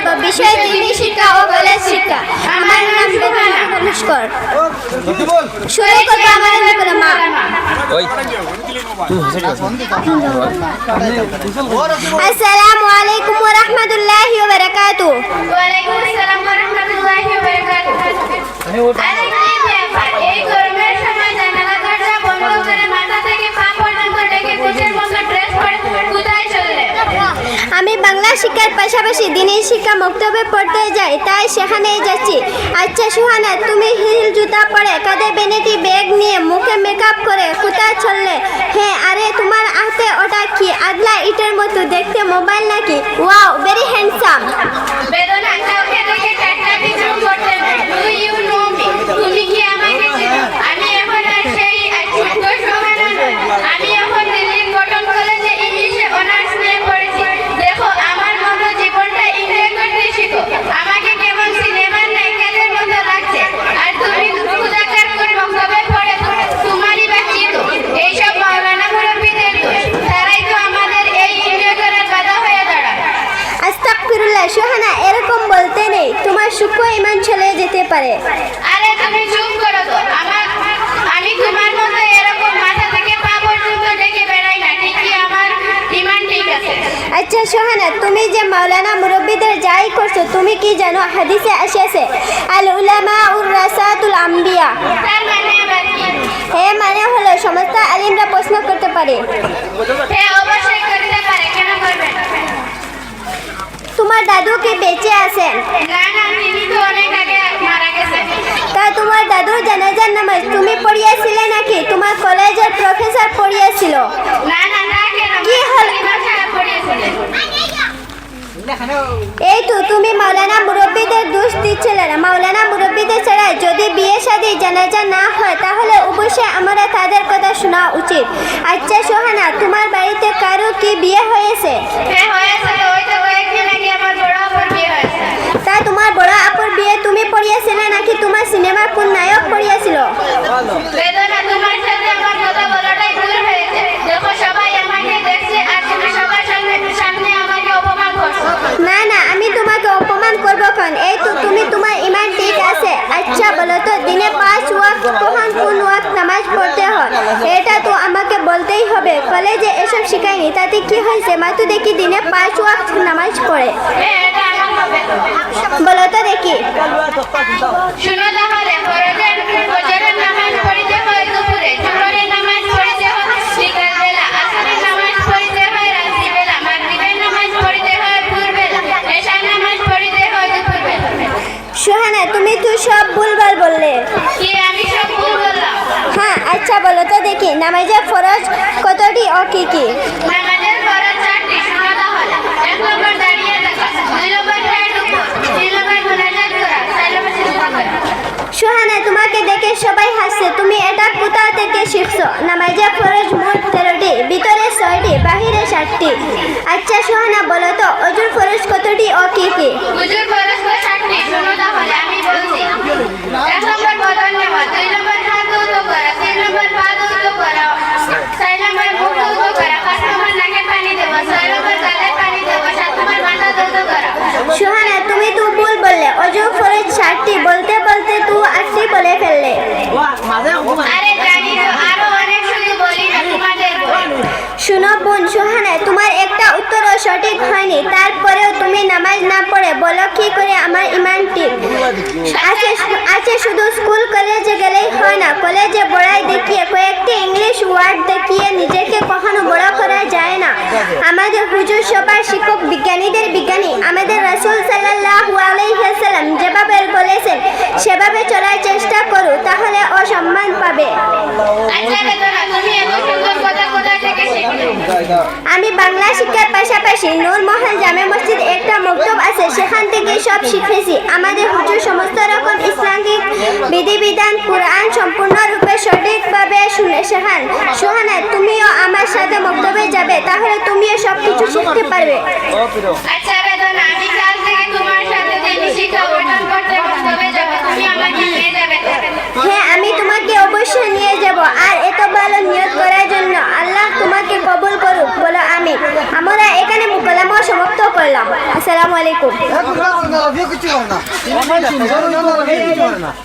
করব বিষয় দিনী শিক্ষা ও কলেজ শিক্ষা। আমার নাম বেদনা নস্কর। শুরু করব আমাদের মা। আসসালামু আলাইকুম ওয়া রাহমাতুল্লাহি ওয়া বারাকাতুহু। ওয়া আলাইকুম আসসালাম ওয়া রাহমাতুল্লাহি ওয়া বারাকাতুহু। এই গরমের সময় জানালা দরজা বন্ধ করে মাথা থেকে পা পর্যন্ত ঢেকে কুচের মতো ড্রেস পরে কোথায় চললে? আমি বাংলা শিক্ষার পাশাপাশি দিনী শিক্ষা মক্তবে পড়তে যাই, তাই সেখানেই যাচ্ছি। আচ্ছা সুহানা, তুমি হিল জুতা পরে কাঁধে বেনেটি ব্যাগ নিয়ে মুখে মেকআপ করে কোথায় চললে? হ্যাঁ, আরে তোমার হাতে ওটা কি? আগলা ইটের মতো দেখতে মোবাইল নাকি? Wow, very handsome. বেদনা কাউকে দেখে টাটা কিছু করতে না। Do you know me? তুমি কি আমাকে চেনো? আমি এখন আর সেই ছোট্ট সুহানা নই। আমি এখন দিল্লির কটন কলেজে ইংলিশে অনার্স নিয়ে পড়েছি। দেখো, আমার মতো জীবনটা এনজয় করতে শিখো। আমাকে কেমন সিনেমার নায়িকাদের মতো লাগছে। আর তুমি ক্ষুধাকার করে বক্তব্য পড়ে তোমারই বা কি দোষ? এইসব মাওলানা মুরব্বিদের দোষ। তারাই তো আমাদের এই এনজয় করার বাধা হয়ে দাঁড়ায়। আস্তাগফিরুল্লাহ সুহানা, এরকম বলতে নেই, তোমার সূক্ষ্ম ঈমান চলে যেতে পারে। আরে তুমি চুপ করো তো। আমি তোমার মতো এরকম মাথা থেকে পা পর্যন্ত ডেকে বেড়াই না। ঠিকই আমার ঈমান ঠিক আছে। আচ্ছা সোহানা, তুমি যে মাওলানা মুরব্বিদের যাই করছো, তুমি কি জানো হাদিসে আসিয়াছে আল উলামা উর রাসাতুল আম্বিয়া। তার মানে আবার কি? হ্যাঁ, মানে হলো সমস্ত আলিমরা প্রশ্ন করতে পারে। হ্যাঁ, অবশ্যই করতে পারে, কেন করবে না? তোমার দাদু কি বেঁচে আছেন? না না, তিনি তো অনেক আগে মারা গেছেন। তা তোমার দাদুর জানাজার নামাজ তুমি পড়িয়েছিলে নাকি তোমার কলেজের প্রফেসর পড়িয়েছিল? না না না, কেন? কি হল? সারা পড়িয়েছিলেন। এই তো তুমি মাওলানা মুরব্বিদের দোষ দিচ্ছিলে না। মাওলানা মুরব্বিদের ছাড়া যদি বিয়ে শাদী জানাজা না হয়, তাহলে অবশ্যই আমরা তাদের কথা শোনা উচিত। আচ্ছা সোহানা, তোমার বাড়িতে কারো কি বিয়ে হয়েছে? হ্যাঁ হয়েছে তো, ওই তো কয়েকদিন আগে আমার বড় আপুর বিয়ে হয়েছে। তা তোমার বড় আপুর বিয়ে তুমি পড়িয়েছিলে নাকি তোমার সিনেমার কোন নায়ক পড়িয়েছিল? বেদনা, তোমার সাথে আমার কথা বলাটাই ভুল হয়েছে। দেখো, সবাই আমাকে দেখছে আর তুমি সবার সামনে আমাকে অপমান করছো। না না, আমি তোমাকে অপমান করবো কেন? এই তো তুমি, তোমার ঈমান ঠিক আছে। আচ্ছা বলো তো, দিনে 5 ওয়াক্ত কখন কোন ওয়াক্ত নামাজ পড়তে হয়? এটা তো আমাকে বলতেই হবে। কলেজে এসব শিখায়নি, তাতে কি হয়েছে? মা তো দেখি দিনে 5 ওয়াক্ত নামাজ পড়ে। হ্যাঁ, এটা আমার হবে তো। বলো তো দেখি। শুনো তাহলে, ফজরের নামাজ পড়িতে হয় দুপুরে, জোহরের নামাজ পড়িতে হয় বিকালবেলা, আসরের নামাজ পড়িতে হয় রাত্রিবেলা, মাগরিবের নামাজ পড়িতে হয় ভোরবেলা, এশার নামাজ পড়িতে হয় দুপুরবেলা। সোহানা, তুমি তো সব ভুলভাল বললে। কি আমি সব ভুল বললাম? হ্যাঁ, আচ্ছা বলো তো দেখি, নামাজের ফরজ কতটি ও কি কি? নামাজের ফরজ 4টি। শুনো তাহলে, 1 নম্বর দাঁড়িয়ে থাকা, 2 নম্বর পায়ের উপর, 3 নম্বর মুনাজাত করা, 4 নম্বর সিজদা করা। সোহানা, তোমাকে দেখে সবাই হাসছে, তুমি এটা কোথা থেকে শিখছো? নামাজের ফরজ মোট 13টি, ভিতরে 6টি, বাহিরে 7টি। আচ্ছা সোহানা, বলো তো অজুর ফরজ কতটি ও কি কি? হুজুর ফরজ তো 7টি। শুনো তাহলে, আমি বলছি। 1 নম্বর বদন নেওয়া, 2 নম্বর হাত উঁচু করা, 3 নম্বর পা উঁচু করা, 4 নম্বর মুখ উঁচু করা, 5 নম্বর নাকে পানি দেওয়া, 6 নম্বর গালে পানি দেওয়া, 7 নম্বর মাথা উঁচু করা। সোহানা, তুমি তো ভুল বললে। অজুর ফরজ 7টি বলতে বলতে তো 8টি বলে ফেললে। আরে জানি তো, আরো অনেক শুধু বলি না তোমাদের বই। শোনো বোন সোহানা, তোমার একটা উত্তরও সঠিক হয়নি, তারপরেও তুমি নামাজ না পড়ে বলো কি করে আমার ঈমান ঠিক আছে? শুধু স্কুল কলেজে গেলেই হয় না, কলেজে পড়াই দেখিয়ে কয়েকটি ইংলিশ ওয়ার্ড দেখিয়ে নিজেকে কখনো বড় করা যায় না। আমাদের হুজুর সবার শিক্ষক, বিজ্ঞানীদের বিজ্ঞানী, আমাদের রাসূল সাল্লাল্লাহু আলাইহি ওয়াসাল্লাম যেভাবে বলেছেন সেভাবে চলার চেষ্টা করো, তাহলে ও সম্মান পাবে। আচ্ছা বেদনা, তুমি এত সুন্দর কথা কোথা থেকে শিখলে? আমি বাংলা শিক্ষার পাশাপাশি নূরমহল জামে মসজিদ একটা মক্তব আছে, সেখান থেকে সব শিখেছি। আমাদের হুজুর সমস্ত রকম ইসলামিক বিধিবিধান কোরআন সম্পূর্ণরূপে সঠিকভাবে শেখান। সোহানা, তুমিও আমার সাথে মক্তবে যাবে, তাহলে তুমিও সব কিছু শিখতে পারবে। আচ্ছা বেদনা, আমি কাল থেকে তোমার সাথে দিনী শিক্ষা অর্জন করতে মক্তবে যাব। তুমি আমাকে নিয়ে যাবে তো? হ্যাঁ, আমি তোমাকে অবশ্যই নিয়ে যাব। আর এত ভালো নিয়ত করার জন্য আল্লাহ তোমাকে কবুল করুক, বলো আমিন। আমরা এখানে মুকালামা সমাপ্ত করলাম। আসসালামু আলাইকুম।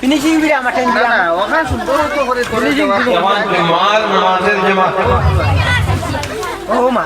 ফিনিশিং ভিডিও আমার টাইম না ওখানে সুন্দর তো করে করে দেওয়া। মার মাঝের জামা ও মা